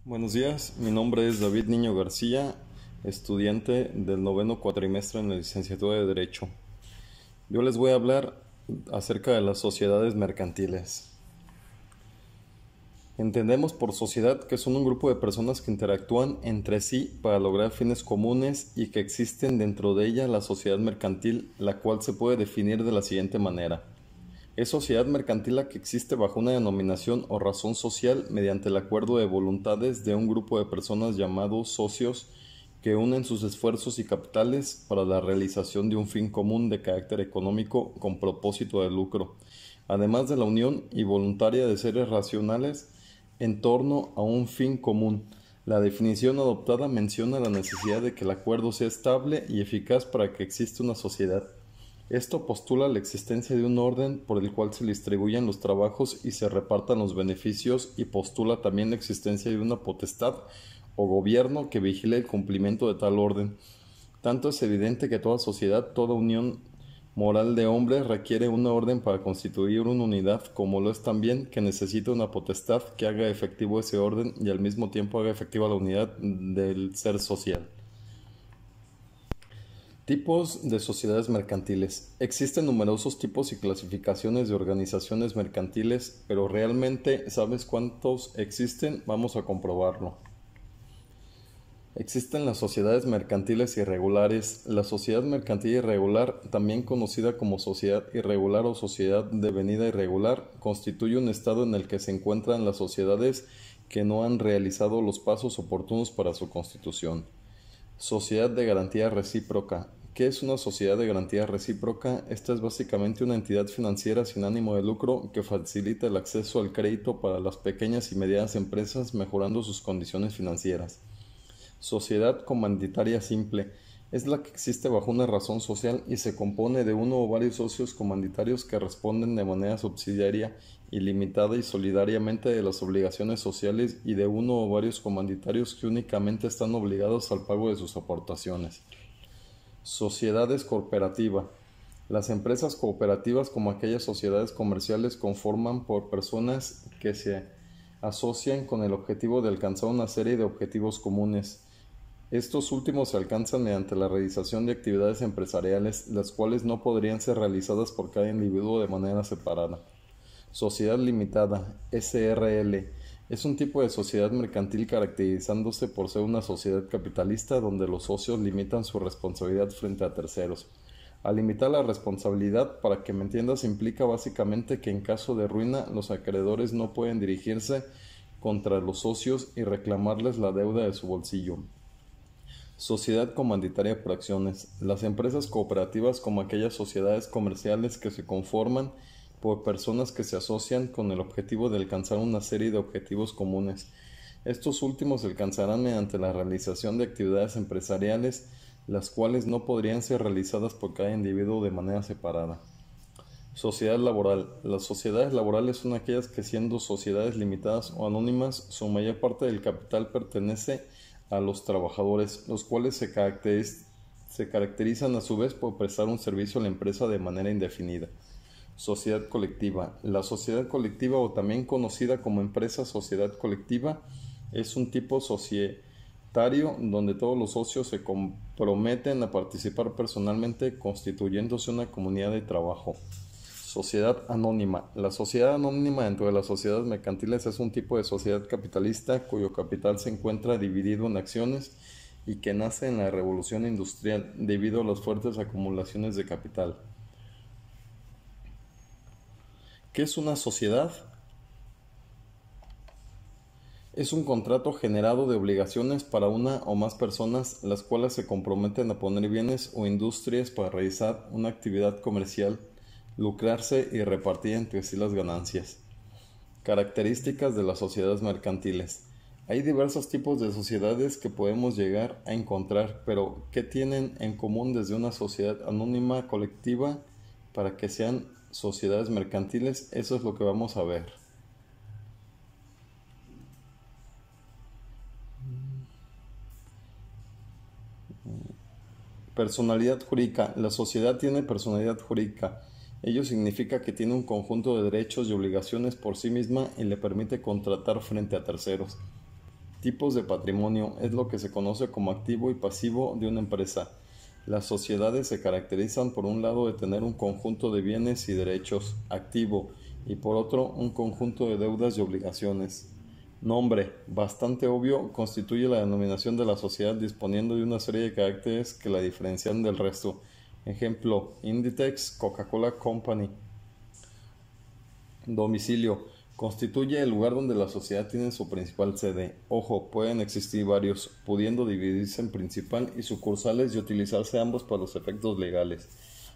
Buenos días, mi nombre es David Niño García, estudiante del noveno cuatrimestre en la licenciatura de Derecho. Yo les voy a hablar acerca de las sociedades mercantiles. Entendemos por sociedad que son un grupo de personas que interactúan entre sí para lograr fines comunes y que existen dentro de ella la sociedad mercantil, la cual se puede definir de la siguiente manera. Es sociedad mercantil la que existe bajo una denominación o razón social mediante el acuerdo de voluntades de un grupo de personas llamados socios que unen sus esfuerzos y capitales para la realización de un fin común de carácter económico con propósito de lucro, además de la unión y voluntaria de seres racionales en torno a un fin común. La definición adoptada menciona la necesidad de que el acuerdo sea estable y eficaz para que exista una sociedad. Esto postula la existencia de un orden por el cual se distribuyan los trabajos y se repartan los beneficios, y postula también la existencia de una potestad o gobierno que vigile el cumplimiento de tal orden. Tanto es evidente que toda sociedad, toda unión moral de hombres requiere una orden para constituir una unidad, como lo es también que necesita una potestad que haga efectivo ese orden y al mismo tiempo haga efectiva la unidad del ser social. Tipos de sociedades mercantiles. Existen numerosos tipos y clasificaciones de organizaciones mercantiles, pero ¿realmente sabes cuántos existen? Vamos a comprobarlo. Existen las sociedades mercantiles irregulares. La sociedad mercantil irregular, también conocida como sociedad irregular o sociedad devenida irregular, constituye un estado en el que se encuentran las sociedades que no han realizado los pasos oportunos para su constitución. Sociedad de garantía recíproca. ¿Qué es una sociedad de garantía recíproca? Esta es básicamente una entidad financiera sin ánimo de lucro que facilita el acceso al crédito para las pequeñas y medianas empresas, mejorando sus condiciones financieras. Sociedad comanditaria simple. Es la que existe bajo una razón social y se compone de uno o varios socios comanditarios que responden de manera subsidiaria, ilimitada y solidariamente de las obligaciones sociales, y de uno o varios comanditarios que únicamente están obligados al pago de sus aportaciones. Sociedades cooperativa. Las empresas cooperativas, como aquellas sociedades comerciales, conforman por personas que se asocian con el objetivo de alcanzar una serie de objetivos comunes. Estos últimos se alcanzan mediante la realización de actividades empresariales, las cuales no podrían ser realizadas por cada individuo de manera separada. Sociedad limitada, SRL, es un tipo de sociedad mercantil caracterizándose por ser una sociedad capitalista donde los socios limitan su responsabilidad frente a terceros. Al limitar la responsabilidad, para que me entiendas, implica básicamente que en caso de ruina los acreedores no pueden dirigirse contra los socios y reclamarles la deuda de su bolsillo. Sociedad comanditaria por acciones. Las empresas cooperativas, como aquellas sociedades comerciales que se conforman por personas que se asocian con el objetivo de alcanzar una serie de objetivos comunes. Estos últimos se alcanzarán mediante la realización de actividades empresariales, las cuales no podrían ser realizadas por cada individuo de manera separada. Sociedad laboral. Las sociedades laborales son aquellas que, siendo sociedades limitadas o anónimas, su mayor parte del capital pertenece a los trabajadores, los cuales se caracterizan a su vez por prestar un servicio a la empresa de manera indefinida. Sociedad colectiva. La sociedad colectiva, o también conocida como empresa sociedad colectiva, es un tipo societario donde todos los socios se comprometen a participar personalmente, constituyéndose una comunidad de trabajo. Sociedad anónima. La sociedad anónima dentro de las sociedades mercantiles es un tipo de sociedad capitalista cuyo capital se encuentra dividido en acciones y que nace en la revolución industrial debido a las fuertes acumulaciones de capital. ¿Qué es una sociedad? Es un contrato generado de obligaciones para una o más personas, las cuales se comprometen a poner bienes o industrias para realizar una actividad comercial, lucrarse y repartir entre sí las ganancias. Características de las sociedades mercantiles. Hay diversos tipos de sociedades que podemos llegar a encontrar, pero ¿qué tienen en común desde una sociedad anónima colectiva para que sean sociedades mercantiles? Eso es lo que vamos a ver. Personalidad jurídica. La sociedad tiene personalidad jurídica. Ello significa que tiene un conjunto de derechos y obligaciones por sí misma y le permite contratar frente a terceros. Tipos de patrimonio es lo que se conoce como activo y pasivo de una empresa. Las sociedades se caracterizan por un lado de tener un conjunto de bienes y derechos, activo, y por otro un conjunto de deudas y obligaciones. Nombre, bastante obvio, constituye la denominación de la sociedad disponiendo de una serie de caracteres que la diferencian del resto. Ejemplo, Inditex, Coca-Cola Company. Domicilio, constituye el lugar donde la sociedad tiene su principal sede. Ojo, pueden existir varios, pudiendo dividirse en principal y sucursales y utilizarse ambos para los efectos legales.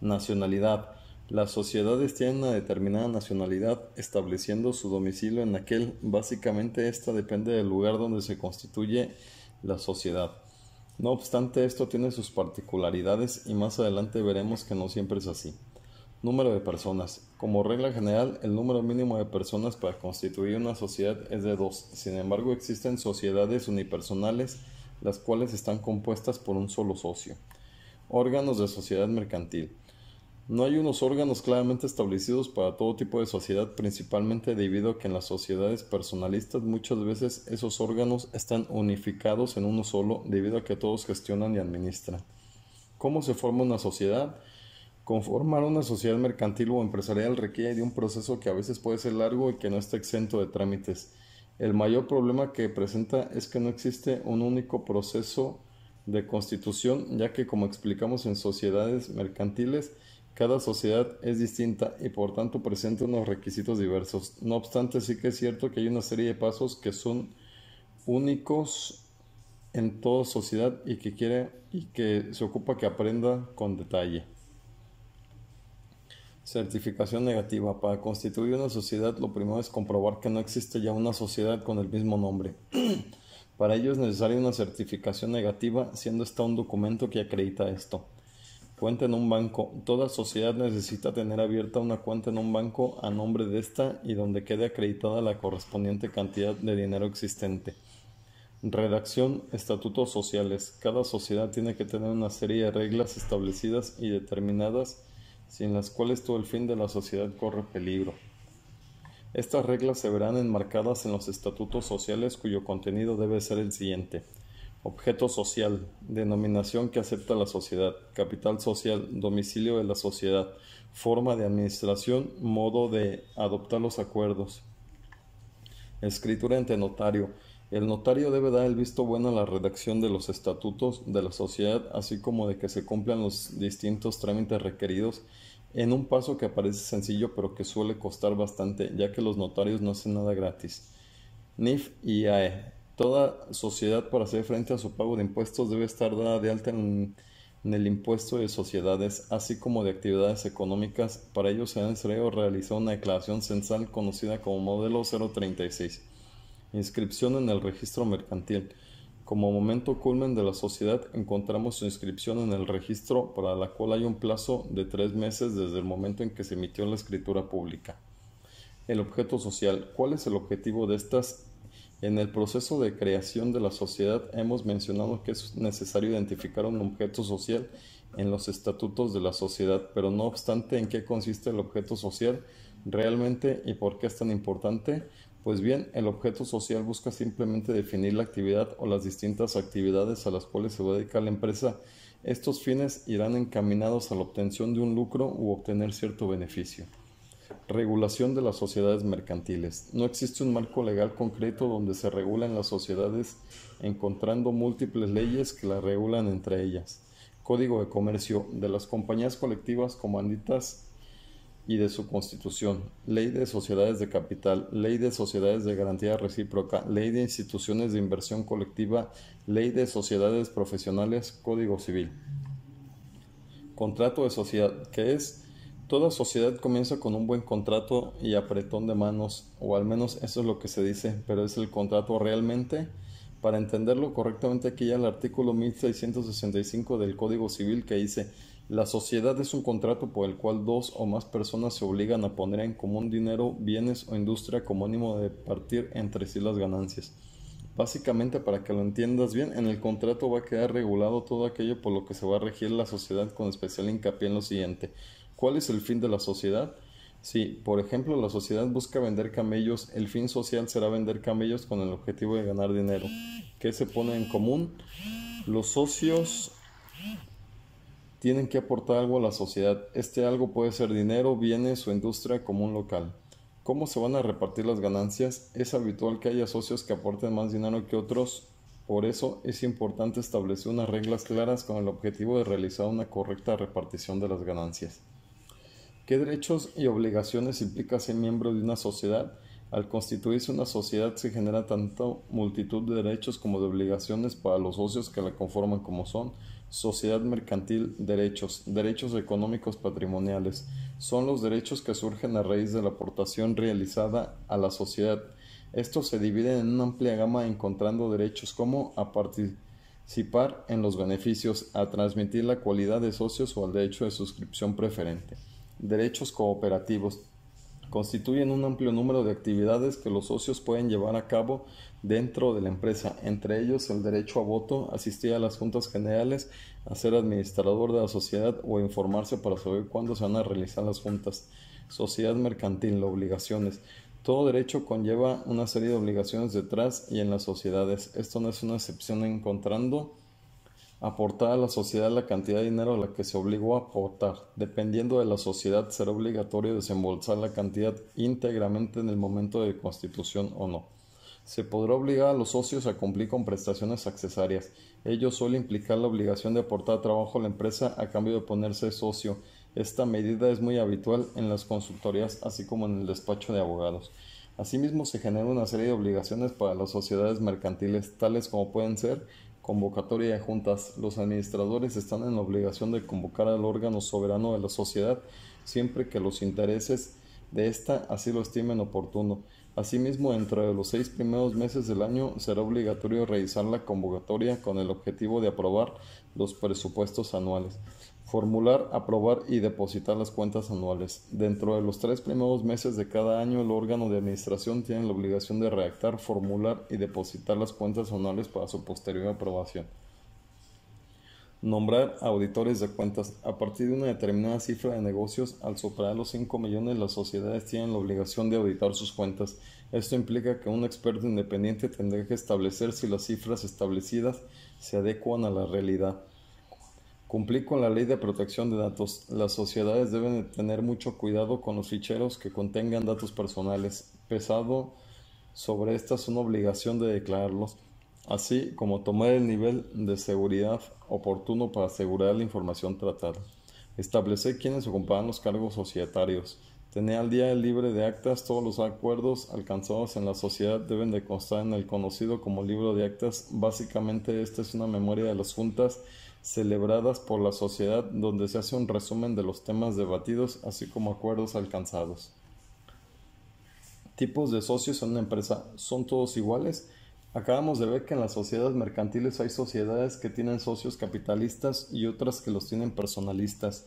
Nacionalidad, las sociedades tienen una determinada nacionalidad, estableciendo su domicilio en aquel. Básicamente, esta depende del lugar donde se constituye la sociedad. No obstante, esto tiene sus particularidades y más adelante veremos que no siempre es así. Número de personas. Como regla general, el número mínimo de personas para constituir una sociedad es de 2. Sin embargo, existen sociedades unipersonales, las cuales están compuestas por un solo socio. Órganos de sociedad mercantil. No hay unos órganos claramente establecidos para todo tipo de sociedad, principalmente debido a que en las sociedades personalistas muchas veces esos órganos están unificados en uno solo debido a que todos gestionan y administran. ¿Cómo se forma una sociedad? Conformar una sociedad mercantil o empresarial requiere de un proceso que a veces puede ser largo y que no está exento de trámites. El mayor problema que presenta es que no existe un único proceso de constitución, ya que, como explicamos en sociedades mercantiles, cada sociedad es distinta y por tanto presenta unos requisitos diversos. No obstante, sí que es cierto que hay una serie de pasos que son únicos en toda sociedad y que se ocupa que aprenda con detalle. Certificación negativa. Para constituir una sociedad, lo primero es comprobar que no existe ya una sociedad con el mismo nombre. Para ello es necesaria una certificación negativa, siendo esta un documento que acredita esto. Cuenta en un banco. Toda sociedad necesita tener abierta una cuenta en un banco a nombre de esta y donde quede acreditada la correspondiente cantidad de dinero existente. Redacción. Estatutos sociales. Cada sociedad tiene que tener una serie de reglas establecidas y determinadas, sin las cuales todo el fin de la sociedad corre peligro. Estas reglas se verán enmarcadas en los estatutos sociales, cuyo contenido debe ser el siguiente. Objeto social, denominación que acepta la sociedad, capital social, domicilio de la sociedad, forma de administración, modo de adoptar los acuerdos. Escritura ante notario. El notario debe dar el visto bueno a la redacción de los estatutos de la sociedad, así como de que se cumplan los distintos trámites requeridos, en un paso que parece sencillo pero que suele costar bastante, ya que los notarios no hacen nada gratis. NIF y IAE. Toda sociedad, para hacer frente a su pago de impuestos, debe estar dada de alta en el impuesto de sociedades, así como de actividades económicas. Para ello será necesario realizar una declaración censal conocida como modelo 036. Inscripción en el registro mercantil. Como momento culmen de la sociedad, encontramos su inscripción en el registro, para la cual hay un plazo de 3 meses desde el momento en que se emitió la escritura pública. El objeto social. ¿Cuál es el objetivo de estas? En el proceso de creación de la sociedad hemos mencionado que es necesario identificar un objeto social en los estatutos de la sociedad, pero no obstante, ¿en qué consiste el objeto social realmente y por qué es tan importante? Pues bien, el objeto social busca simplemente definir la actividad o las distintas actividades a las cuales se va a dedicar la empresa. Estos fines irán encaminados a la obtención de un lucro u obtener cierto beneficio. Regulación de las sociedades mercantiles. No existe un marco legal concreto donde se regulen las sociedades, encontrando múltiples leyes que las regulan entre ellas. Código de comercio de las compañías colectivas comanditas y de su constitución. Ley de sociedades de capital, ley de sociedades de garantía recíproca, ley de instituciones de inversión colectiva, ley de sociedades profesionales, código civil. Contrato de sociedad, que es: toda sociedad comienza con un buen contrato y apretón de manos, o al menos eso es lo que se dice, pero ¿es el contrato realmente? Para entenderlo correctamente, aquí ya el artículo 1665 del Código Civil, que dice: la sociedad es un contrato por el cual dos o más personas se obligan a poner en común dinero, bienes o industria como ánimo de partir entre sí las ganancias. Básicamente, para que lo entiendas bien, en el contrato va a quedar regulado todo aquello por lo que se va a regir la sociedad, con especial hincapié en lo siguiente. ¿Cuál es el fin de la sociedad? Si, por ejemplo, la sociedad busca vender camellos, el fin social será vender camellos con el objetivo de ganar dinero. ¿Qué se pone en común? Los socios tienen que aportar algo a la sociedad. Este algo puede ser dinero, bienes o industria común local. ¿Cómo se van a repartir las ganancias? Es habitual que haya socios que aporten más dinero que otros. Por eso es importante establecer unas reglas claras con el objetivo de realizar una correcta repartición de las ganancias. ¿Qué derechos y obligaciones implica ser miembro de una sociedad? Al constituirse una sociedad se genera tanto multitud de derechos como de obligaciones para los socios que la conforman, como son: sociedad mercantil, derechos económicos patrimoniales. Son los derechos que surgen a raíz de la aportación realizada a la sociedad. Estos se dividen en una amplia gama, encontrando derechos como a participar en los beneficios, a transmitir la cualidad de socios o al derecho de suscripción preferente. Derechos cooperativos. Constituyen un amplio número de actividades que los socios pueden llevar a cabo dentro de la empresa, entre ellos el derecho a voto, asistir a las juntas generales, a ser administrador de la sociedad o informarse para saber cuándo se van a realizar las juntas. Sociedad mercantil, obligaciones. Todo derecho conlleva una serie de obligaciones detrás y en las sociedades. Esto no es una excepción, encontrando aportar a la sociedad la cantidad de dinero a la que se obligó a aportar. Dependiendo de la sociedad, será obligatorio desembolsar la cantidad íntegramente en el momento de constitución o no. Se podrá obligar a los socios a cumplir con prestaciones accesorias. Ello suele implicar la obligación de aportar trabajo a la empresa a cambio de ponerse socio. Esta medida es muy habitual en las consultorías, así como en el despacho de abogados. Asimismo, se genera una serie de obligaciones para las sociedades mercantiles, tales como pueden ser: convocatoria de juntas. Los administradores están en la obligación de convocar al órgano soberano de la sociedad siempre que los intereses de ésta así lo estimen oportuno. Asimismo, dentro de los 6 primeros meses del año será obligatorio realizar la convocatoria con el objetivo de aprobar los presupuestos anuales, formular, aprobar y depositar las cuentas anuales. Dentro de los 3 primeros meses de cada año, el órgano de administración tiene la obligación de redactar, formular y depositar las cuentas anuales para su posterior aprobación. Nombrar auditores de cuentas. A partir de una determinada cifra de negocios, al superar los 5 millones, las sociedades tienen la obligación de auditar sus cuentas. Esto implica que un experto independiente tendrá que establecer si las cifras establecidas se adecuan a la realidad. Cumplir con la ley de protección de datos. Las sociedades deben de tener mucho cuidado con los ficheros que contengan datos personales. Pesado sobre estas una obligación de declararlos, así como tomar el nivel de seguridad oportuno para asegurar la información tratada. Establecer quiénes ocuparán los cargos societarios. Tener al día libre de actas. Todos los acuerdos alcanzados en la sociedad deben de constar en el conocido como libro de actas. Básicamente, esta es una memoria de las juntas celebradas por la sociedad, donde se hace un resumen de los temas debatidos, así como acuerdos alcanzados. Tipos de socios en una empresa. ¿Son todos iguales? Acabamos de ver que en las sociedades mercantiles hay sociedades que tienen socios capitalistas y otras que los tienen personalistas.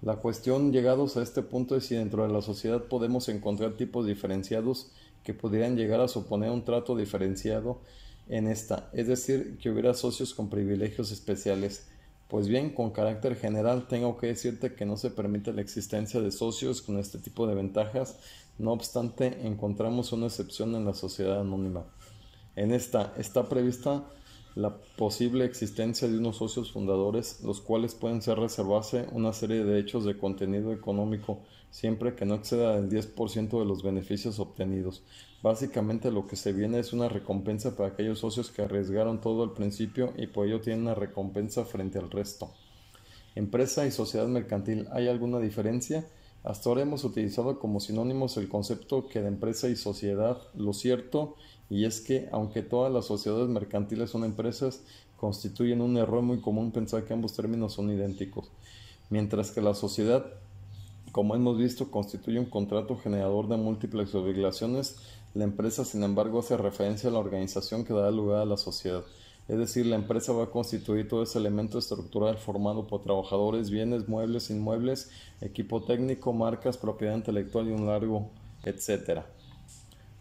La cuestión, llegados a este punto, es si dentro de la sociedad podemos encontrar tipos diferenciados que pudieran llegar a suponer un trato diferenciado en esta, es decir, que hubiera socios con privilegios especiales. Pues bien, con carácter general tengo que decirte que no se permite la existencia de socios con este tipo de ventajas. No obstante, encontramos una excepción en la sociedad anónima. En esta está prevista la posible existencia de unos socios fundadores, los cuales pueden reservarse una serie de derechos de contenido económico, siempre que no exceda el 10% de los beneficios obtenidos. Básicamente lo que se viene es una recompensa para aquellos socios que arriesgaron todo al principio y por ello tienen una recompensa frente al resto. Empresa y sociedad mercantil, ¿hay alguna diferencia? Hasta ahora hemos utilizado como sinónimos el concepto que de empresa y sociedad. Lo cierto y es que, aunque todas las sociedades mercantiles son empresas, constituyen un error muy común pensar que ambos términos son idénticos. Mientras que la sociedad, como hemos visto, constituye un contrato generador de múltiples obligaciones, la empresa, sin embargo, hace referencia a la organización que da lugar a la sociedad. Es decir, la empresa va a constituir todo ese elemento estructural formado por trabajadores, bienes, muebles, inmuebles, equipo técnico, marcas, propiedad intelectual y un largo etcétera.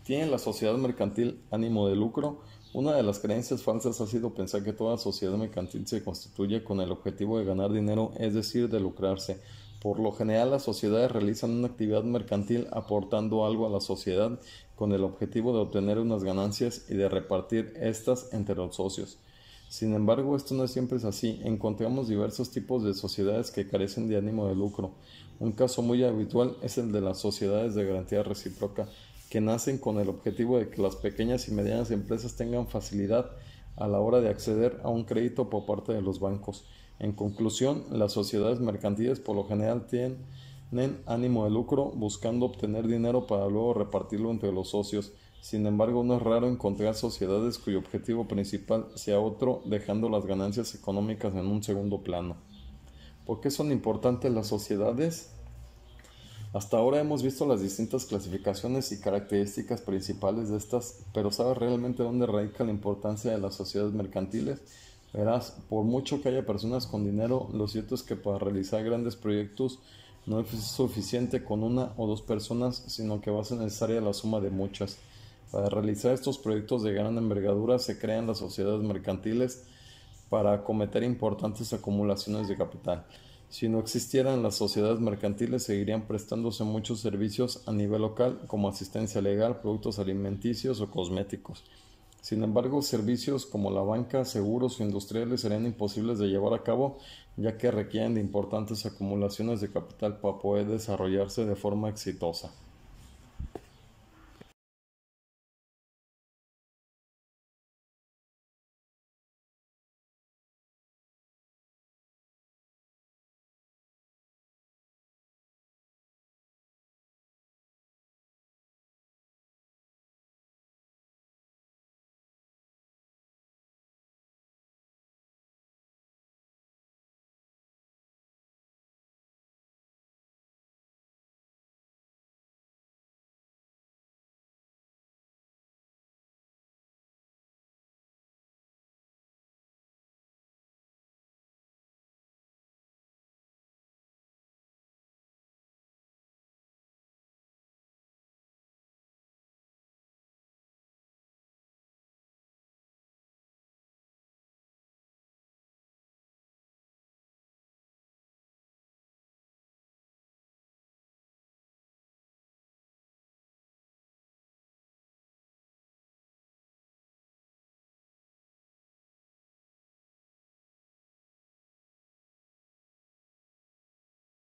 ¿Tiene la sociedad mercantil ánimo de lucro? Una de las creencias falsas ha sido pensar que toda sociedad mercantil se constituye con el objetivo de ganar dinero, es decir, de lucrarse. Por lo general, las sociedades realizan una actividad mercantil aportando algo a la sociedad con el objetivo de obtener unas ganancias y de repartir estas entre los socios. Sin embargo, esto no siempre es así. Encontramos diversos tipos de sociedades que carecen de ánimo de lucro. Un caso muy habitual es el de las sociedades de garantía recíproca, que nacen con el objetivo de que las pequeñas y medianas empresas tengan facilidad a la hora de acceder a un crédito por parte de los bancos. En conclusión, las sociedades mercantiles por lo general tienen ánimo de lucro, buscando obtener dinero para luego repartirlo entre los socios. Sin embargo, no es raro encontrar sociedades cuyo objetivo principal sea otro, dejando las ganancias económicas en un segundo plano. ¿Por qué son importantes las sociedades? Hasta ahora hemos visto las distintas clasificaciones y características principales de estas, pero ¿sabes realmente dónde radica la importancia de las sociedades mercantiles? Verás, por mucho que haya personas con dinero, lo cierto es que para realizar grandes proyectos no es suficiente con una o dos personas, sino que va a ser necesaria la suma de muchas. Para realizar estos proyectos de gran envergadura se crean las sociedades mercantiles para acometer importantes acumulaciones de capital. Si no existieran las sociedades mercantiles, seguirían prestándose muchos servicios a nivel local, como asistencia legal, productos alimenticios o cosméticos. Sin embargo, servicios como la banca, seguros o industriales serían imposibles de llevar a cabo, ya que requieren de importantes acumulaciones de capital para poder desarrollarse de forma exitosa.